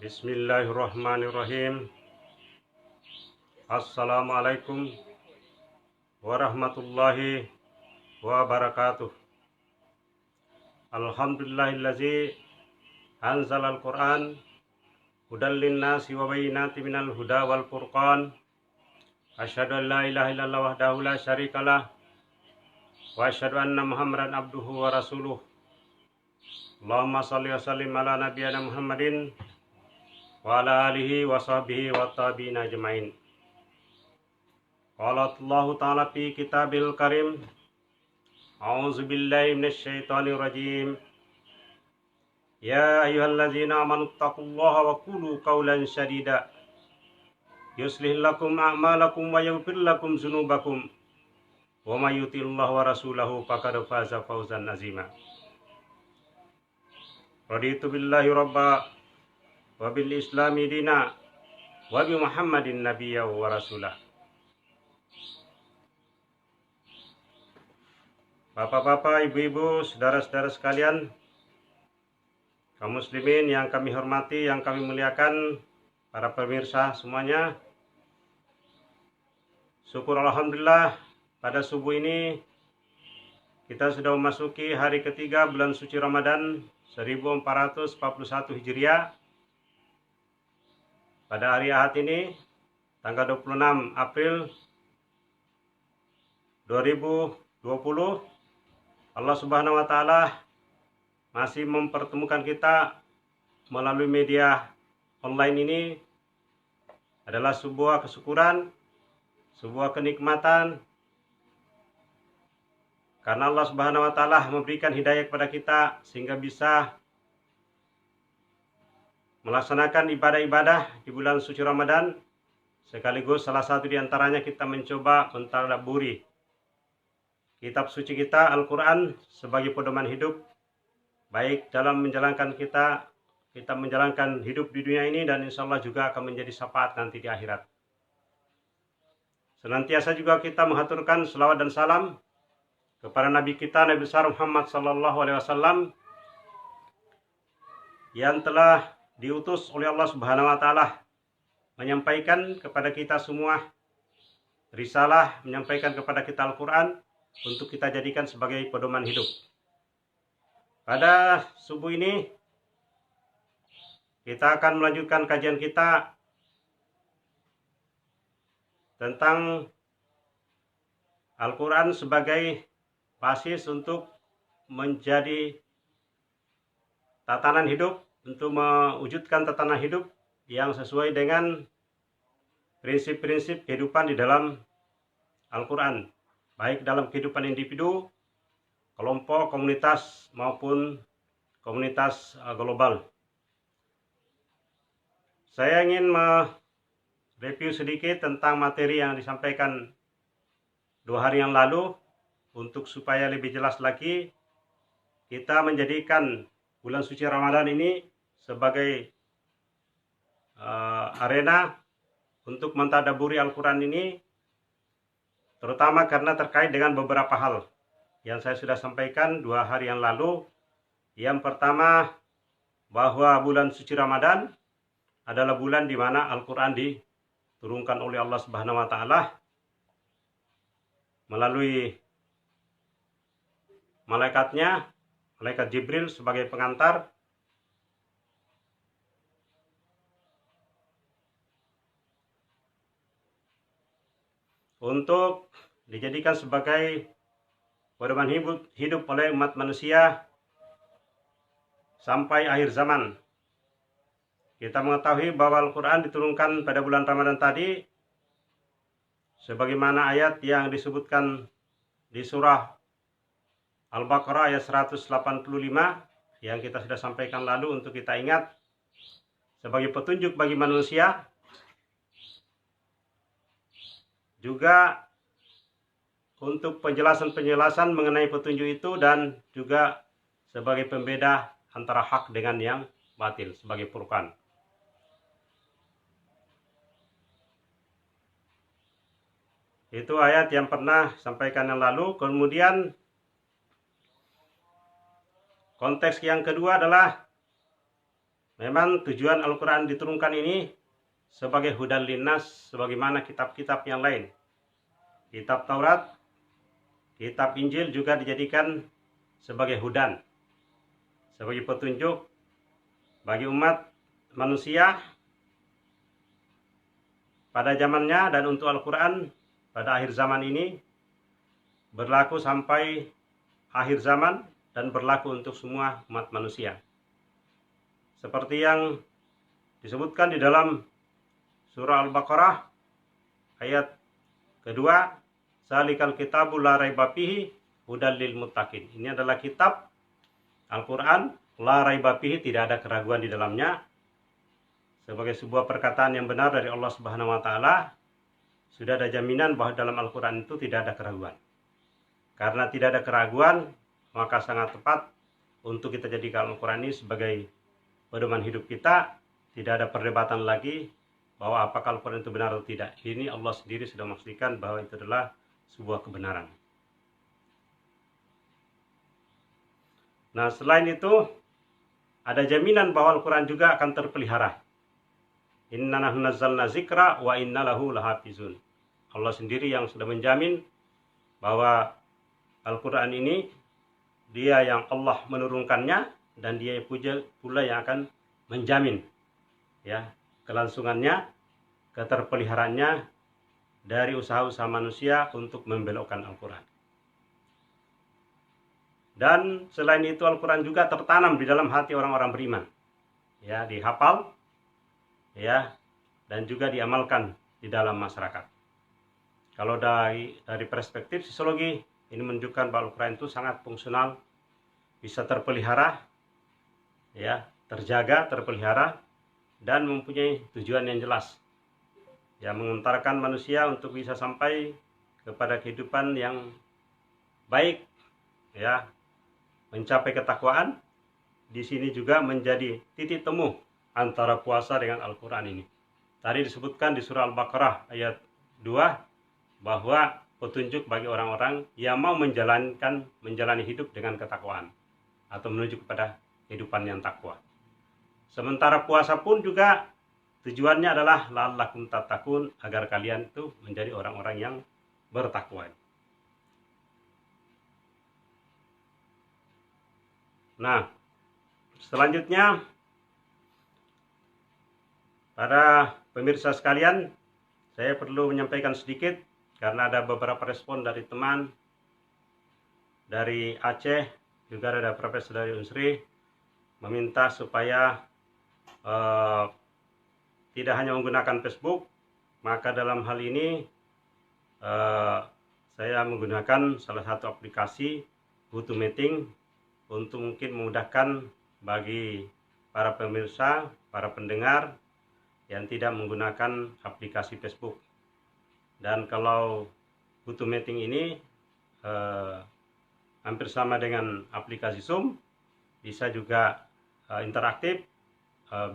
Bismillahirrahmanirrahim. Assalamualaikum warahmatullahi wabarakatuh. Alhamdulillahillazi anzalal Qur'an hudal linnasi wa bayyinatin minal huda wal furqan. Asyhadu an la ilaha illallah wahdahu la syarikalah wa asyhadu anna Muhammadan abduhu wa rasuluh. Allahumma shalli wa sallim ala nabiyyina Muhammadin wa ala alihi wa sahbihi wa tabi'in ajmain. Qala Allah ta'ala fi kitabil karim. A'udzu billahi minasy syaithanir rajim. Ya ayyuhalladzina amanu taqullaha wa qulu qawlan sadida. Yuslih lakum a'malakum wa yaghfir lakum dzunubakum. Wa may yuti'illaha wa rasulahu faqad faza fawzan azima. Raditu billahi rabba wa bil islami dina wa bi Muhammadin nabiyya wa rasulah. Bapak-bapak, ibu-ibu, saudara-saudara sekalian, kaum muslimin yang kami hormati, yang kami muliakan, para pemirsa semuanya, syukur alhamdulillah pada subuh ini kita sudah memasuki hari ketiga bulan suci Ramadan 1441 Hijriah. Pada hari Ahad ini, tanggal 26 April 2020, Allah Subhanahu wa Ta'ala masih mempertemukan kita melalui media online ini. Adalah sebuah kesyukuran, sebuah kenikmatan, karena Allah Subhanahu wa Ta'ala memberikan hidayah kepada kita sehingga bisa melaksanakan ibadah-ibadah di bulan suci Ramadan. Sekaligus salah satu di antaranya kita mencoba mentadabburi kitab suci kita Al-Quran sebagai pedoman hidup, baik dalam menjalankan kita menjalankan hidup di dunia ini, dan insya Allah juga akan menjadi syafaat nanti di akhirat. Senantiasa juga kita menghaturkan selawat dan salam kepada Nabi kita, Nabi besar Muhammad SAW, yang telah diutus oleh Allah Subhanahu wa Ta'ala menyampaikan kepada kita semua risalah, menyampaikan kepada kita Al-Quran untuk kita jadikan sebagai pedoman hidup. Pada subuh ini kita akan melanjutkan kajian kita tentang Al-Quran sebagai basis untuk menjadi tatanan hidup, untuk mewujudkan tatanan hidup yang sesuai dengan prinsip-prinsip kehidupan di dalam Al-Quran, baik dalam kehidupan individu, kelompok, komunitas, maupun komunitas global. Saya ingin mereview sedikit tentang materi yang disampaikan 2 hari yang lalu, untuk supaya lebih jelas lagi kita menjadikan bulan suci Ramadan ini sebagai arena untuk mentadabburi Al-Quran ini, terutama karena terkait dengan beberapa hal yang saya sudah sampaikan 2 hari yang lalu. Yang pertama, bahwa bulan suci Ramadan adalah bulan di mana Al-Quran diturunkan oleh Allah Subhanahu wa Ta'ala melalui malaikatnya, malaikat Jibril sebagai pengantar, untuk dijadikan sebagai pedoman hidup oleh umat manusia sampai akhir zaman. Kita mengetahui bahwa Al-Quran diturunkan pada bulan Ramadan tadi, sebagaimana ayat yang disebutkan di surah Al-Baqarah ayat 185 yang kita sudah sampaikan lalu untuk kita ingat sebagai petunjuk bagi manusia, juga untuk penjelasan-penjelasan mengenai petunjuk itu, dan juga sebagai pembeda antara hak dengan yang batil, sebagai furqan. Itu ayat yang pernah sampaikan yang lalu. Kemudian konteks yang kedua adalah Memang tujuan Al-Quran diturunkan ini sebagai hudan linnas, sebagaimana kitab-kitab yang lain. Kitab Taurat, kitab Injil juga dijadikan sebagai hudan, sebagai petunjuk bagi umat manusia pada zamannya, dan untuk Al-Quran pada akhir zaman ini berlaku sampai akhir zaman dan berlaku untuk semua umat manusia. Seperti yang disebutkan di dalam surah Al-Baqarah ayat kedua, Zalikal kitabul la raiba fihi hudal lil muttaqin. Ini adalah kitab Al-Quran, la raiba fihi, tidak ada keraguan di dalamnya, sebagai sebuah perkataan yang benar dari Allah Subhanahu wa taala. Sudah ada jaminan bahwa dalam Al-Quran itu tidak ada keraguan. Karena tidak ada keraguan, maka sangat tepat untuk kita jadikan Al-Quran ini sebagai pedoman hidup kita. Tidak ada perdebatan lagi bahwa apakah Al-Quran itu benar atau tidak. Ini Allah sendiri sudah memastikan bahwa itu adalah sebuah kebenaran. Nah, selain itu ada jaminan bahwa Al-Quran juga akan terpelihara. Inna nahnu nazzalna zikra wa inna lahu lahafizun. Allah sendiri yang sudah menjamin bahwa Al-Quran ini dia yang Allah menurunkannya, dan dia pula yang akan menjamin ya kelangsungannya, keterpeliharaannya dari usaha-usaha manusia untuk membelokkan Al-Quran. Dan selain itu Al-Quran juga tertanam di dalam hati orang-orang beriman, ya, dihafal, ya, dan juga diamalkan di dalam masyarakat. Kalau dari perspektif sosiologi, ini menunjukkan bahwa Al-Quran itu sangat fungsional, bisa terpelihara, ya, terjaga, terpelihara, dan mempunyai tujuan yang jelas, ya, mengantarkan manusia untuk bisa sampai kepada kehidupan yang baik, ya, mencapai ketakwaan. Di sini juga menjadi titik temu antara puasa dengan Al-Quran ini. Tadi disebutkan di surah Al-Baqarah ayat 2 bahwa petunjuk bagi orang-orang yang mau menjalani hidup dengan ketakwaan atau menuju kepada kehidupan yang takwa. Sementara puasa pun juga tujuannya adalah la'allakum tattaqun, agar kalian itu menjadi orang-orang yang bertakwa. Nah, selanjutnya para pemirsa sekalian, saya perlu menyampaikan sedikit karena ada beberapa respon dari teman dari Aceh, juga ada Profesor dari Unsri meminta supaya tidak hanya menggunakan Facebook. Maka dalam hal ini saya menggunakan salah satu aplikasi GoToMeeting untuk mungkin memudahkan bagi para pemirsa, para pendengar yang tidak menggunakan aplikasi Facebook. Dan kalau GoToMeeting ini hampir sama dengan aplikasi Zoom, bisa juga interaktif,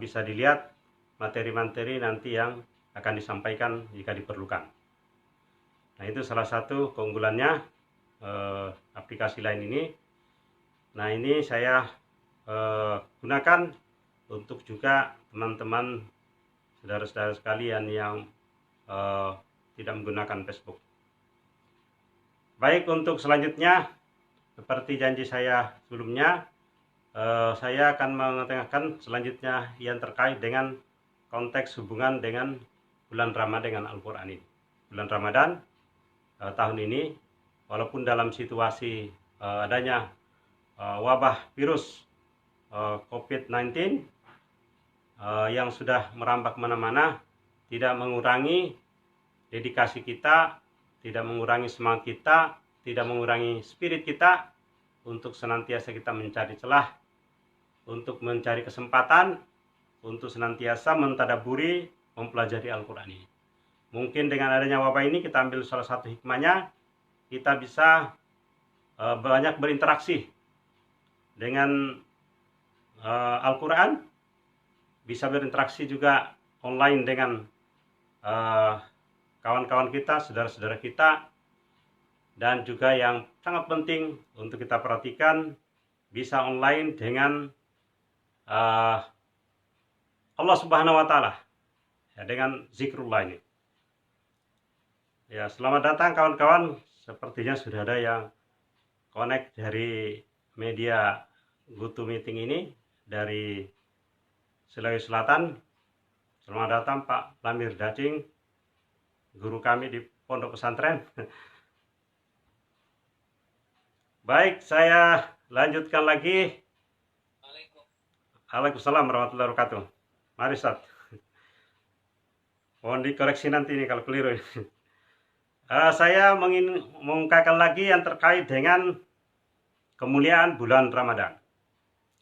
bisa dilihat materi-materi nanti yang akan disampaikan jika diperlukan. Nah, itu salah satu keunggulannya aplikasi lain ini. Nah, ini saya gunakan untuk juga teman-teman, saudara-saudara sekalian yang tidak menggunakan Facebook. Baik, untuk selanjutnya, seperti janji saya sebelumnya, saya akan mengetengahkan selanjutnya yang terkait dengan konteks hubungan dengan bulan Ramadan dengan Al-Quran ini. Bulan Ramadan tahun ini, walaupun dalam situasi adanya wabah virus COVID-19 yang sudah merambah kemana-mana, tidak mengurangi dedikasi kita, tidak mengurangi semangat kita, tidak mengurangi spirit kita untuk senantiasa kita mencari celah, untuk mencari kesempatan, untuk senantiasa mentadaburi, mempelajari Al-Quran ini. Mungkin dengan adanya wabah ini kita ambil salah satu hikmahnya, kita bisa banyak berinteraksi dengan Al-Quran, bisa berinteraksi juga online dengan kawan-kawan kita, saudara-saudara kita, dan juga yang sangat penting untuk kita perhatikan, bisa online dengan Allah Subhanahu wa taala ya dengan zikrullah ini. Ya, selamat datang kawan-kawan. Sepertinya sudah ada yang connect dari media GoToMeeting ini dari Sulawesi Selatan. Selamat datang Pak Lamir Dacing, guru kami di Pondok Pesantren. Baik, saya lanjutkan lagi. Waalaikumsalam warahmatullahi wabarakatuh. Mari Ustaz. Mohon dikoreksi nanti nih kalau keliru. Saya ingin mengungkapkan lagi yang terkait dengan kemuliaan bulan Ramadan.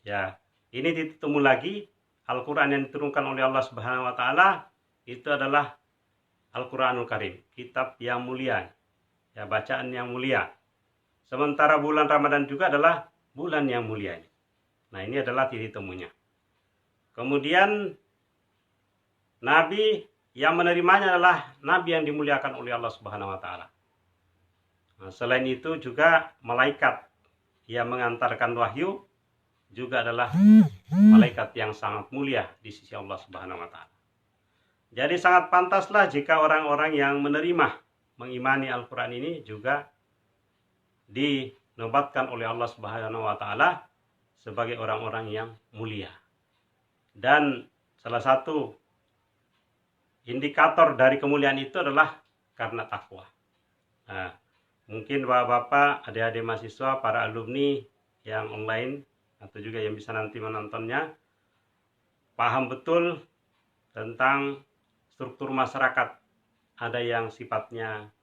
Ya, ini ditemu lagi Al-Quran yang diturunkan oleh Allah Subhanahu wa taala itu adalah Al-Quranul Karim, kitab yang mulia. Ya, bacaan yang mulia. Sementara bulan Ramadan juga adalah bulan yang mulia. Nah, ini adalah titik temunya. Kemudian Nabi yang menerimanya adalah Nabi yang dimuliakan oleh Allah Subhanahu wa taala. Nah, selain itu juga malaikat yang mengantarkan wahyu juga adalah malaikat yang sangat mulia di sisi Allah Subhanahu wa taala. Jadi sangat pantaslah jika orang-orang yang menerima, mengimani Al-Qur'an ini juga dinobatkan oleh Allah Subhanahu wa taala sebagai orang-orang yang mulia. Dan salah satu indikator dari kemuliaan itu adalah karena takwa. Nah, mungkin bapak-bapak, adik-adik mahasiswa, para alumni yang online atau juga yang bisa nanti menontonnya paham betul tentang struktur masyarakat. Ada yang sifatnya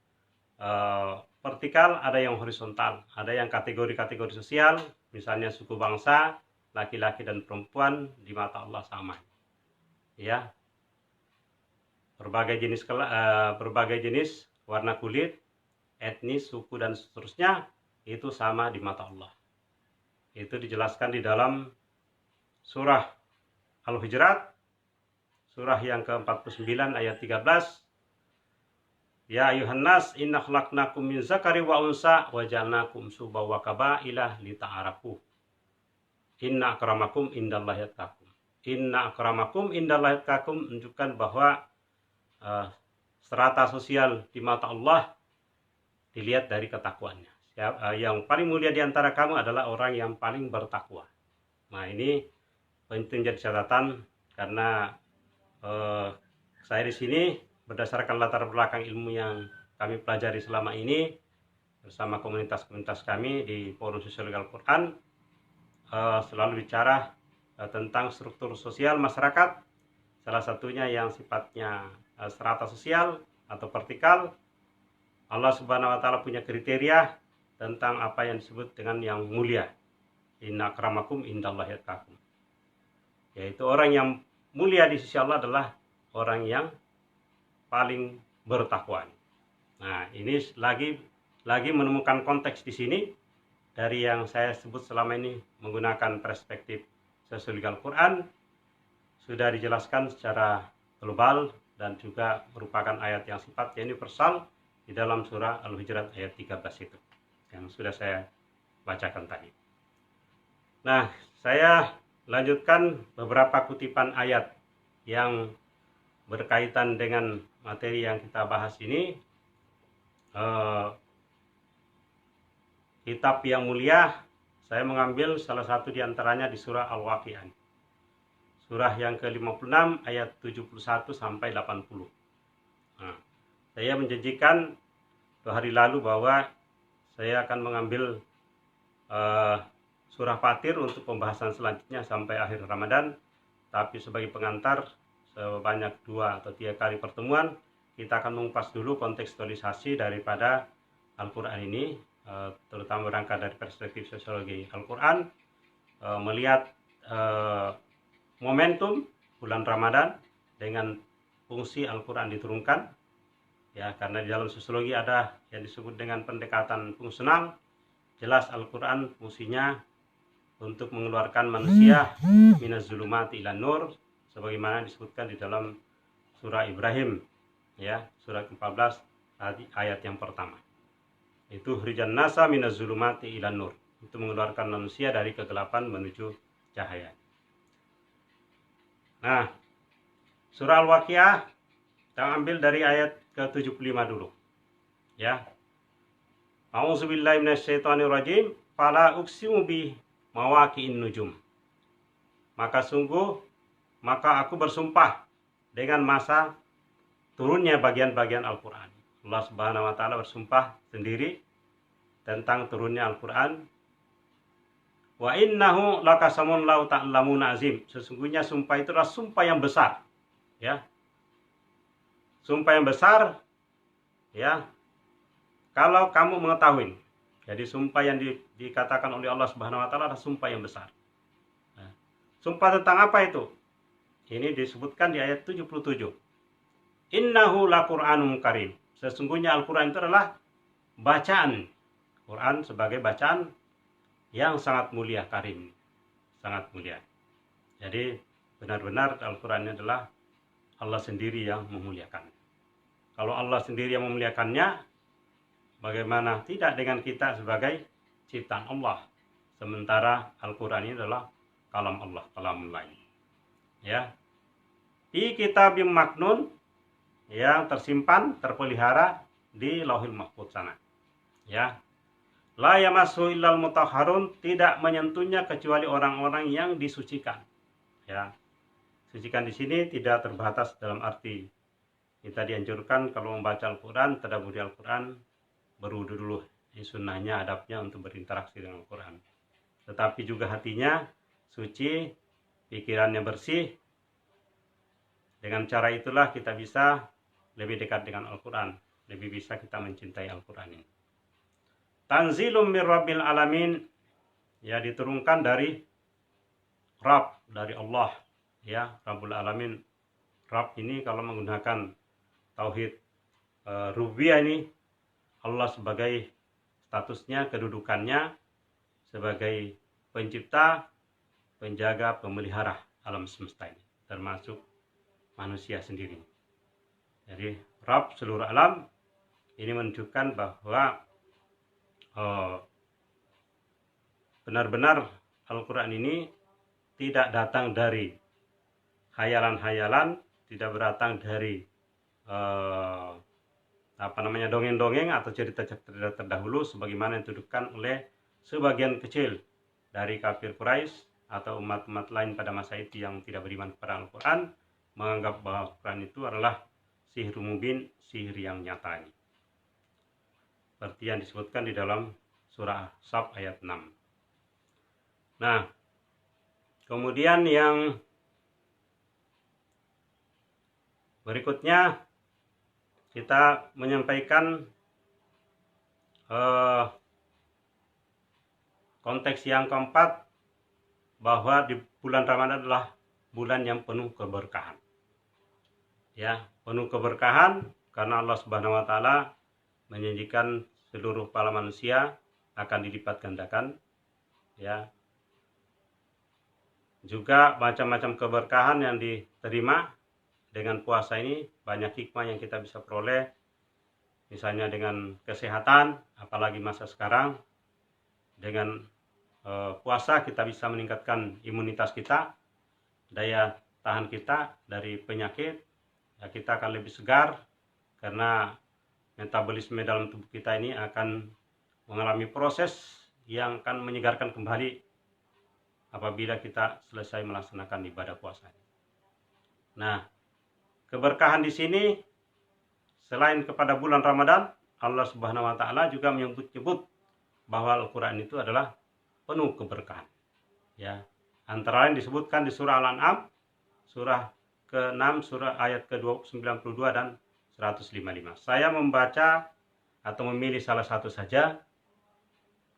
vertikal, ada yang horizontal, ada yang kategori-kategori sosial, misalnya suku bangsa, laki-laki dan perempuan di mata Allah sama. Ya, berbagai jenis warna kulit, etnis, suku dan seterusnya itu sama di mata Allah. Itu dijelaskan di dalam surah Al-Hujurat, surah yang ke-49 ayat 13. Ya ayuhan nas inna khalaqnakum min zakari wa unsa wa ja'alnakum syu'uban wa qabaila lita'arafu. Inna akramakum indallahi atqakum. Inna akramakum indallahi atqakum menunjukkan bahwa strata sosial di mata Allah dilihat dari ketakwaannya. Yang paling mulia di antara kamu adalah orang yang paling bertakwa. Nah, ini penting jadi catatan karena saya di sini berdasarkan latar belakang ilmu yang kami pelajari selama ini bersama komunitas-komunitas kami di Forum Sosiologi Al-Quran, selalu bicara tentang struktur sosial masyarakat, salah satunya yang sifatnya strata sosial atau vertikal. Allah Subhanahu wa taala punya kriteria tentang apa yang disebut dengan yang mulia. Inna akramakum indallahi atqakum. Yaitu orang yang mulia di sisi Allah adalah orang yang paling bertakwa. Nah, ini lagi menemukan konteks di sini dari yang saya sebut selama ini menggunakan perspektif sosiologi Al-Quran, sudah dijelaskan secara global dan juga merupakan ayat yang sifatnya universal di dalam surah Al-Hujurat ayat 13 itu yang sudah saya bacakan tadi. Nah, saya lanjutkan beberapa kutipan ayat yang berkaitan dengan materi yang kita bahas ini. Kitab yang mulia, saya mengambil salah satu di antaranya di surah Al-Waqi'ah. Surah yang ke-56 ayat 71 sampai 80. Nah, saya menjanjikan 2 hari lalu bahwa saya akan mengambil surah Fatir untuk pembahasan selanjutnya sampai akhir Ramadan. Tapi sebagai pengantar, sebanyak 2 atau 3 kali pertemuan, kita akan mengupas dulu kontekstualisasi daripada Al-Quran ini, terutama berangkat dari perspektif sosiologi Al-Quran, melihat momentum bulan Ramadan dengan fungsi Al-Quran diturunkan. Ya, karena di dalam sosiologi ada yang disebut dengan pendekatan fungsional. Jelas Al-Quran fungsinya untuk mengeluarkan manusia minaz zulumati ilan nur, sebagaimana disebutkan di dalam surah Ibrahim, ya, surah 14 ayat yang pertama. Itu khrijan nasa minaz zulumati ilan nur, itu mengeluarkan manusia dari kegelapan menuju cahaya. Nah, Surah Al-Waqiah kita ambil dari ayat ke-75 dulu. Ya. A'udzubillahi minasyaitonirrajim. Fala uqsimu bi mawaqi'in nujum. Maka aku bersumpah dengan masa turunnya bagian-bagian Al-Qur'an. Allah Subhanahu wa taala bersumpah sendiri tentang turunnya Al-Qur'an. Wa innahu lakasamun lau ta'lamun azim. Sesungguhnya sumpah itu adalah sumpah yang besar. Ya. Sumpah yang besar, ya. Kalau kamu mengetahui. Jadi sumpah yang dikatakan oleh Allah Subhanahu wa taala adalah sumpah yang besar. Nah, sumpah tentang apa itu? Ini disebutkan di ayat 77. Innahu laqur'anun karim. Sesungguhnya Al-Qur'an itu adalah bacaan. Quran sebagai bacaan yang sangat mulia, karim. Sangat mulia. Jadi benar-benar Al-Qur'an ini adalah Allah sendiri yang memuliakan. Kalau Allah sendiri yang memuliakannya, bagaimana tidak dengan kita sebagai ciptaan Allah? Sementara Al-Qur'an ini adalah kalam Allah, kalamul lain. Ya. Fi kitabim maknun, yang tersimpan, terpelihara di Lauhul Mahfuz sana. Ya. La yamassu illal mutahharun, tidak menyentuhnya kecuali orang-orang yang disucikan. Ya. Sucikan di sini tidak terbatas dalam arti kita dianjurkan kalau membaca Al-Qur'an, tadabburi Al-Qur'an, berwudu dulu. Ini sunnahnya, adabnya untuk berinteraksi dengan Al-Qur'an. Tetapi juga hatinya suci, pikirannya bersih. Dengan cara itulah kita bisa lebih dekat dengan Al-Qur'an, lebih bisa kita mencintai Al-Qur'an ini. Tanzilum mir rabbil alamin, ya, diturunkan dari Rabb, dari Allah, ya, Rabbul Alamin. Rabb ini kalau menggunakan tauhid rububiyah ini, Allah sebagai statusnya, kedudukannya sebagai pencipta, penjaga, pemelihara alam semesta ini, termasuk manusia sendiri. Jadi Rabb seluruh alam ini menunjukkan bahwa benar-benar Al-Quran ini tidak datang dari hayalan-hayalan, tidak berdatang dari dongeng-dongeng atau cerita-cerita terdahulu sebagaimana yang dituduhkan oleh sebagian kecil dari kafir Quraisy atau umat-umat lain pada masa itu yang tidak beriman kepada Al-Quran, menganggap bahwa Al-Quran itu adalah sihir mubin, sihir yang nyata ini. Seperti yang disebutkan di dalam surah Sab ayat 6. Nah, kemudian yang berikutnya kita menyampaikan konteks yang keempat, bahwa di bulan Ramadan adalah bulan yang penuh keberkahan. Ya, penuh keberkahan karena Allah Subhanahu wa taala menjanjikan seluruh pahala manusia akan dilipat gandakan. Ya. Juga macam-macam keberkahan yang diterima dengan puasa ini, banyak hikmah yang kita bisa peroleh. Misalnya dengan kesehatan, apalagi masa sekarang, dengan puasa kita bisa meningkatkan imunitas kita, daya tahan kita dari penyakit. Ya, kita akan lebih segar karena metabolisme dalam tubuh kita ini akan mengalami proses yang akan menyegarkan kembali apabila kita selesai melaksanakan ibadah puasa. Nah, keberkahan di sini selain kepada bulan Ramadan, Allah Subhanahu wa taala juga menyebut bahwa Al-Qur'an itu adalah penuh keberkahan. Ya, antara lain disebutkan di surah Al-An'am, surah ke-6, surah ayat ke-92 dan 155. Saya membaca atau memilih salah satu saja.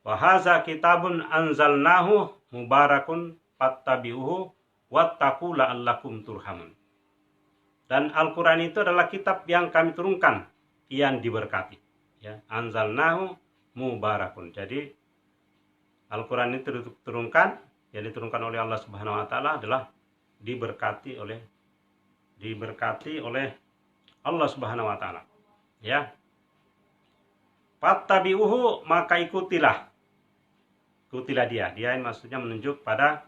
Wa hadza kitabun anzalnahu mubarakun fattabi'uhu wattaqu la'allakum turhamun. Dan Al-Qur'an itu adalah kitab yang kami turunkan, yang diberkati. Ya, anzalnahu mubarakun. Jadi Al-Qur'an itu diturunkan, yang diturunkan oleh Allah Subhanahu wa taala adalah diberkati oleh Allah Subhanahu wa taala. Ya. Fattabi'uhu, maka ikutilah. Ikutilah dia. Dia ini maksudnya menunjuk pada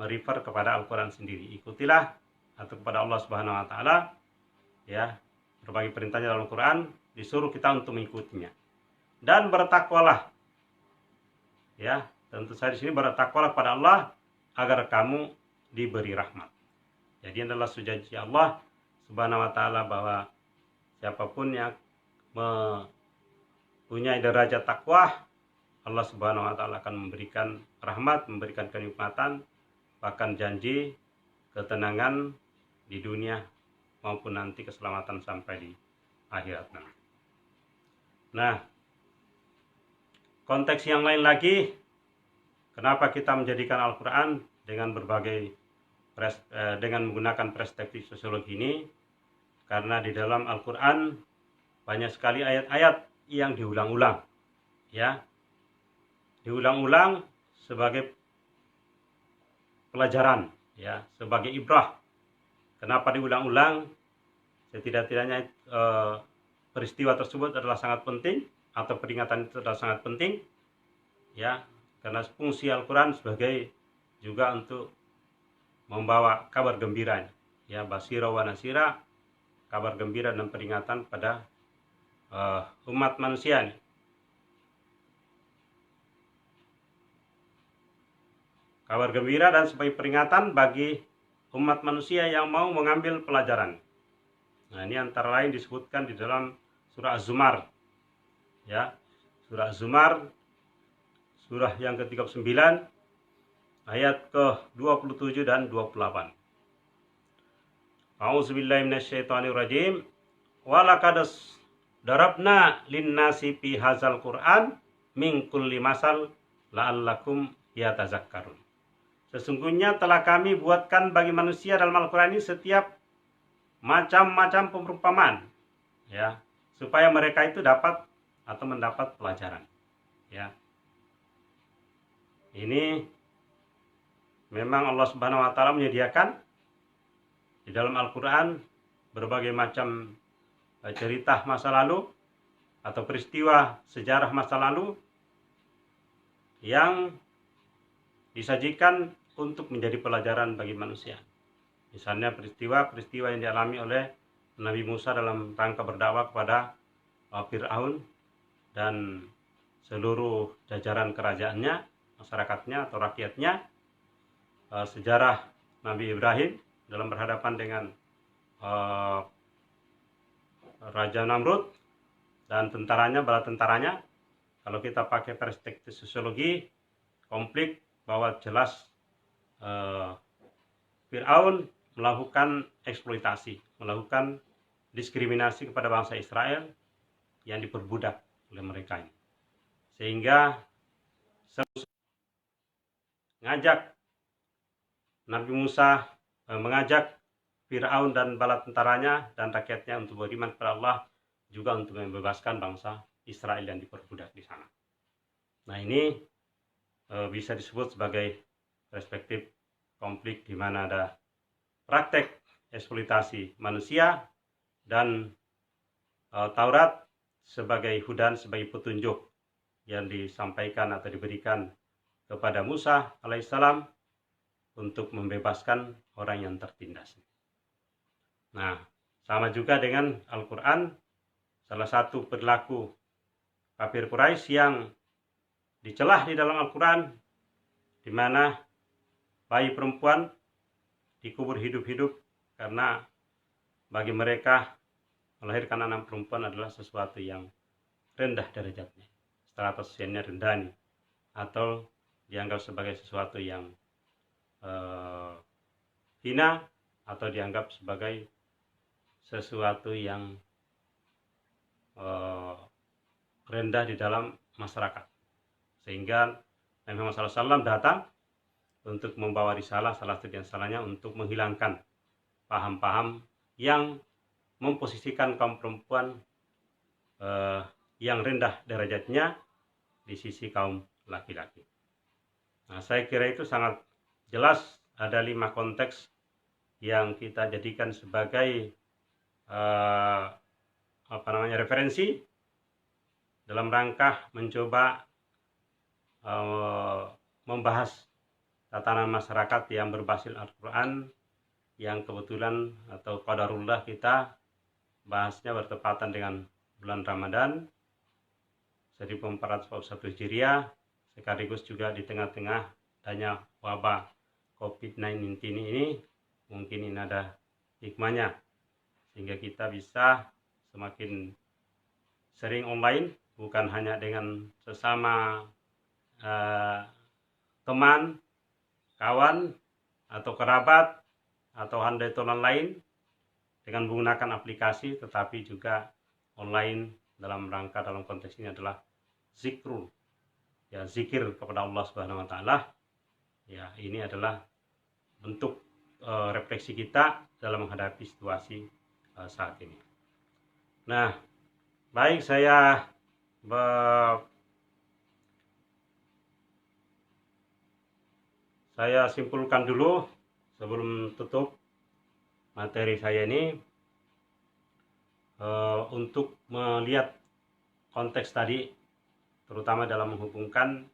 merefer kepada Al-Qur'an sendiri. Ikutilah atau kepada Allah Subhanahu wa taala, ya, berbagai perintahnya dalam Al-Qur'an disuruh kita untuk mengikutinya. Dan bertakwalah. Ya, tentu saja di sini bertakwalah kepada Allah agar kamu diberi rahmat. Jadi adalah janji Allah Subhanahu wa taala bahwa siapapun yang mempunyai derajat takwa, Allah Subhanahu wa taala akan memberikan rahmat, memberikan kenikmatan, bahkan janji ketenangan di dunia maupun nanti keselamatan sampai di akhirat nanti. Nah, konteks yang lain lagi, kenapa kita menjadikan Al-Quran dengan dengan menggunakan perspektif sosiologi ini? Karena di dalam Al-Quran banyak sekali ayat-ayat yang diulang-ulang, ya, diulang-ulang sebagai pelajaran, ya, sebagai ibrah. Kenapa diulang-ulang? Setidak-tidaknya peristiwa tersebut adalah sangat penting, atau peringatan itu adalah sangat penting, ya, karena fungsi Al-Quran sebagai juga untuk membawa kabar gembira, ya, basira wa nasira, kabar gembira dan peringatan pada umat manusia nih. Kabar gembira dan sebagai peringatan bagi umat manusia yang mau mengambil pelajaran. Nah, ini antara lain disebutkan di dalam surah Az-Zumar, ya, surah Az-Zumar, surah yang ke-39, ayat ke-27 dan 28. A'udzubillahi minasyaitonirrajim. Wa laqad darabna lin-nasi fi hadzal Qur'an min kulli masal la'allakum yatazakkarun. Sesungguhnya telah kami buatkan bagi manusia dalam Al-Quran ini setiap macam-macam perumpamaan, ya, supaya mereka itu dapat atau mendapat pelajaran, ya. Ini memang Allah Subhanahu wa taala menyediakan di dalam Al-Quran berbagai macam cerita masa lalu atau peristiwa sejarah masa lalu yang disajikan untuk menjadi pelajaran bagi manusia. Misalnya peristiwa-peristiwa yang dialami oleh Nabi Musa dalam rangka berdakwah kepada Fir'aun dan seluruh jajaran kerajaannya, masyarakatnya atau rakyatnya. Sejarah Nabi Ibrahim dalam berhadapan dengan Raja Namrud dan tentaranya, bala tentaranya. Kalau kita pakai perspektif sosiologi, konflik bahwa jelas Fir'aun melakukan eksploitasi, melakukan diskriminasi kepada bangsa Israel yang diperbudak oleh mereka ini. Sehingga mengajak Nabi Musa, mengajak Fir'aun dan bala tentaranya dan rakyatnya untuk beriman kepada Allah, juga untuk membebaskan bangsa Israel yang diperbudak di sana. Nah, ini bisa disebut sebagai perspektif konflik di mana ada praktek eksploitasi manusia dan Taurat sebagai hudan, sebagai petunjuk yang disampaikan atau diberikan kepada Musa alaihissalam untuk membebaskan orang yang tertindas. Nah, sama juga dengan Al-Quran, salah satu perilaku kafir Quraisy yang dicelah di dalam Al-Quran, di mana bayi perempuan dikubur hidup-hidup karena bagi mereka melahirkan anak perempuan adalah sesuatu yang rendah derajatnya, status sosialnya rendah nih, atau dianggap sebagai sesuatu yang hina atau dianggap sebagai sesuatu yang rendah di dalam masyarakat. Sehingga Nabi Muhammad SAW datang untuk membawa risalah, salah satu yang salahnya untuk menghilangkan paham-paham yang memposisikan kaum perempuan yang rendah derajatnya di sisi kaum laki-laki. Nah, saya kira itu sangat jelas ada 5 konteks yang kita jadikan sebagai referensi dalam rangka mencoba membahas tatanan masyarakat yang berbasis Al-Quran yang kebetulan atau qadarullah kita bahasnya bertepatan dengan bulan Ramadan 1441 Hijriah, sekaligus juga di tengah-tengah adanya wabah COVID-19 ini, mungkin ini ada hikmahnya sehingga kita bisa semakin sering online, bukan hanya dengan sesama teman, kawan, atau kerabat, atau handai tolan lain dengan menggunakan aplikasi, tetapi juga online dalam rangka, dalam konteks ini adalah zikrul, ya, zikir kepada Allah Subhanahu wa taala. Ya, ini adalah bentuk refleksi kita dalam menghadapi situasi saat ini. Nah, baik, saya simpulkan dulu sebelum tutup materi saya ini, untuk melihat konteks tadi, terutama dalam menghubungkan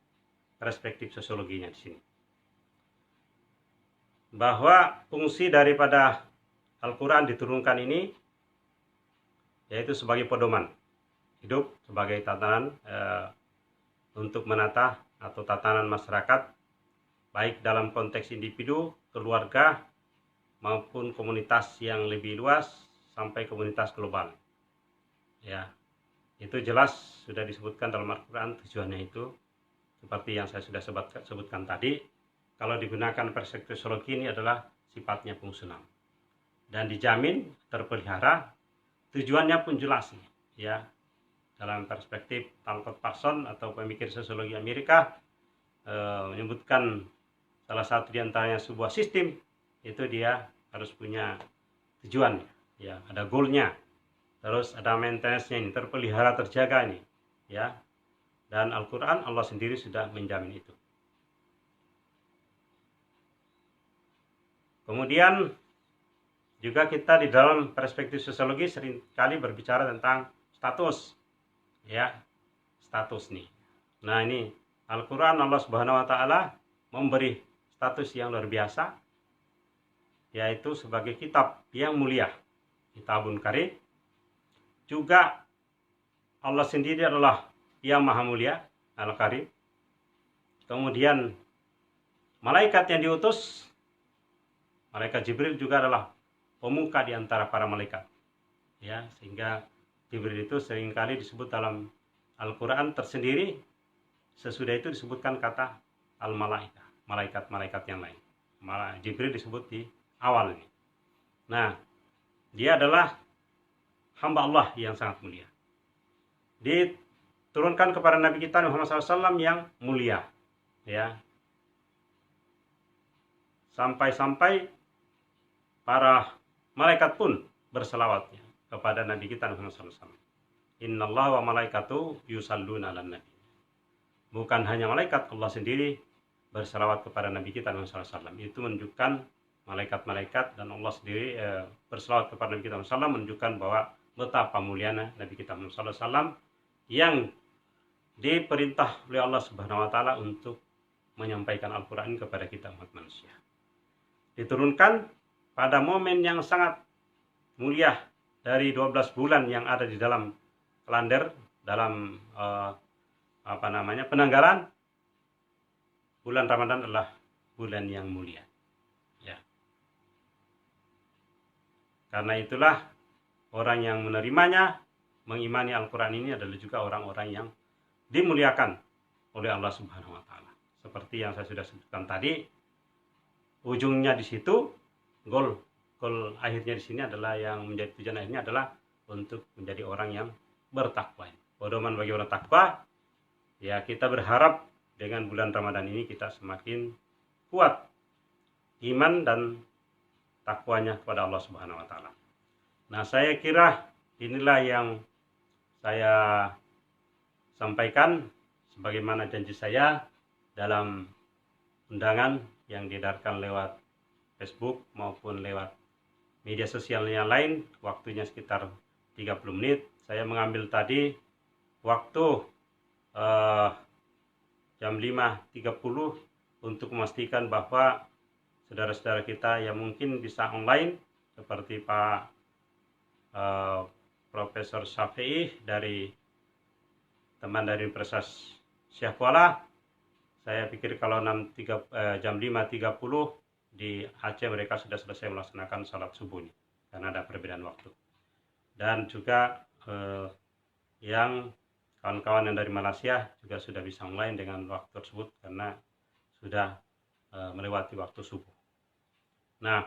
perspektif sosiologinya di sini, bahwa fungsi daripada Al-Quran diturunkan ini yaitu sebagai pedoman hidup, sebagai tatanan untuk menata atau tatanan masyarakat, baik dalam konteks individu, keluarga, maupun komunitas yang lebih luas sampai komunitas global. Ya, itu jelas sudah disebutkan dalam Al-Quran tujuannya itu, seperti yang saya sudah sebutkan tadi. Kalau digunakan perspektif sosiologi, ini adalah sifatnya fungsional dan dijamin terpelihara. Tujuannya pun jelas, ya, dalam perspektif Talcott Parsons atau pemikir sosiologi Amerika menyebutkan salah satu diantaranya sebuah sistem itu dia harus punya tujuan, ya, ada goalnya, terus ada maintenance-nya, ini terpelihara, terjaga ini, ya. Dan Al-Quran, Allah sendiri sudah menjamin itu. Kemudian juga kita di dalam perspektif sosiologi seringkali berbicara tentang status, ya, status nih. Nah, ini Al-Quran, Allah Subhanahu wa taala memberi status yang luar biasa, yaitu sebagai kitab yang mulia, kitabun karim. Juga Allah sendiri adalah yang maha mulia, Al-Karim. Kemudian malaikat yang diutus, malaikat Jibril juga adalah pemuka di antara para malaikat, ya, sehingga Jibril itu seringkali disebut dalam Al-Quran tersendiri. Sesudah itu disebutkan kata al-malaika, malaikat-malaikat yang lain. Jibril disebut di awal ini. Nah, dia adalah hamba Allah yang sangat mulia, diturunkan kepada Nabi kita Muhammad SAW yang mulia, ya, sampai-sampai para malaikat pun berselawatnya kepada Nabi kita Muhammad SAW. Innallaha wa malaikatu yusalluna 'alan nabi. Bukan hanya malaikat, Allah sendiri berselawat kepada Nabi kita Muhammad SAW. Itu menunjukkan malaikat-malaikat dan Allah sendiri berselawat kepada Nabi kita Muhammad SAW, menunjukkan bahwa betapa mulianya Nabi kita Muhammad SAW yang diperintah oleh Allah Subhanahu wa taala untuk menyampaikan Al-Quran kepada kita umat manusia. Diturunkan pada momen yang sangat mulia dari 12 bulan yang ada di dalam kalender, dalam penanggalan bulan Ramadan adalah bulan yang mulia, ya. Karena itulah orang yang menerimanya, mengimani Al-Quran ini adalah juga orang-orang yang dimuliakan oleh Allah Subhanahu wa taala. Seperti yang saya sudah sebutkan tadi, ujungnya di situ, goal akhirnya di sini adalah, yang menjadi tujuan akhirnya adalah untuk menjadi orang yang bertakwa. Pedoman bagi orang takwa, ya, kita berharap dengan bulan Ramadan ini kita semakin kuat iman dan takwanya kepada Allah Subhanahu wa taala. Nah, saya kira inilah yang saya sampaikan sebagaimana janji saya dalam undangan yang diedarkan lewat Facebook maupun lewat media sosial yang lain. Waktunya sekitar 30 menit. Saya mengambil tadi waktu jam 5.30 untuk memastikan bahwa saudara-saudara kita yang mungkin bisa online seperti Pak Profesor Syafi'i dari teman dari Universitas Syekh Kuala. Saya pikir kalau jam 5.30 di Aceh mereka sudah selesai melaksanakan salat subuh karena ada perbedaan waktu. Dan juga yang kawan-kawan yang dari Malaysia juga sudah bisa online dengan waktu tersebut karena sudah melewati waktu subuh. Nah,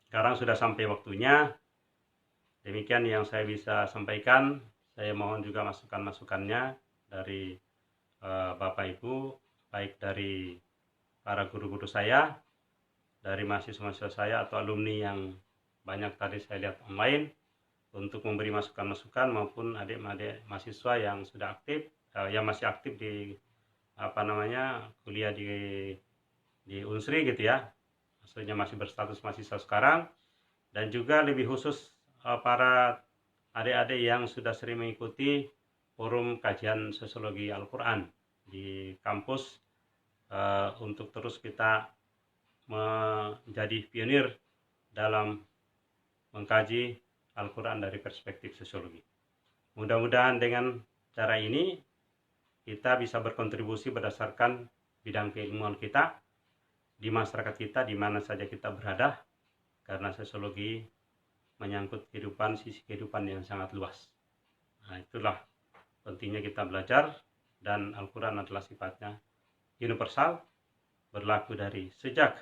sekarang sudah sampai waktunya. Demikian yang saya bisa sampaikan. Saya mohon juga masukan-masukannya dari Bapak Ibu, baik dari para guru-guru saya, dari mahasiswa-mahasiswa saya atau alumni yang banyak tadi saya lihat online, untuk memberi masukan-masukan maupun adik-adik mahasiswa yang sudah aktif, yang masih aktif di kuliah di Unsri gitu ya, maksudnya masih berstatus mahasiswa sekarang, dan juga lebih khusus para adik-adik yang sudah sering mengikuti forum kajian sosiologi Al-Quran di kampus, untuk terus kita menjadi pionir dalam mengkaji Al-Quran dari perspektif sosiologi. Mudah-mudahan dengan cara ini kita bisa berkontribusi berdasarkan bidang keilmuan kita di masyarakat kita di mana saja kita berada, karena sosiologi menyangkut sisi kehidupan yang sangat luas. Nah, itulah pentingnya kita belajar, dan Al-Quran adalah sifatnya universal, berlaku dari sejak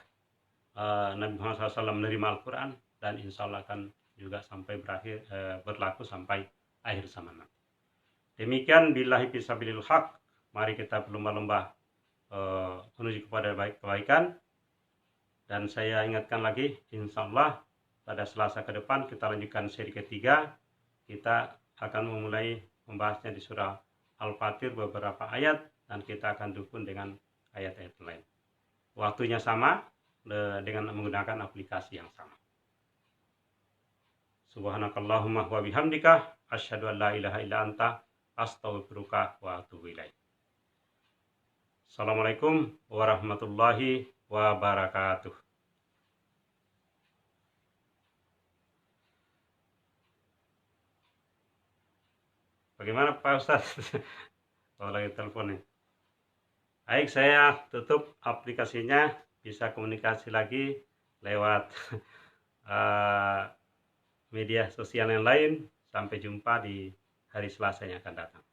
Nabi Muhammad SAW menerima Al-Quran, dan insya Allah akan juga sampai berlaku sampai akhir zaman nanti. Demikian, billahi fisabilil haq. Mari kita berlomba-lomba menuju kepada kebaikan. Dan saya ingatkan lagi, insya Allah pada Selasa ke depan kita lanjutkan seri ketiga. Kita akan memulai membahasnya di surah Al-Fatir beberapa ayat, dan kita akan dukung dengan ayat-ayat lain. Waktunya sama dengan menggunakan aplikasi yang sama. Subhanakallahumma wa bihamdika asyhadu an la ilaha illa anta astaghfiruka wa atubu ilaik. Assalamualaikum warahmatullahi wabarakatuh. Bagaimana Pak Ustadz? Kalau lagi telepon nih. Baik, saya tutup aplikasinya. Bisa komunikasi lagi lewat media sosial yang lain. Sampai jumpa di hari Selasa yang akan datang.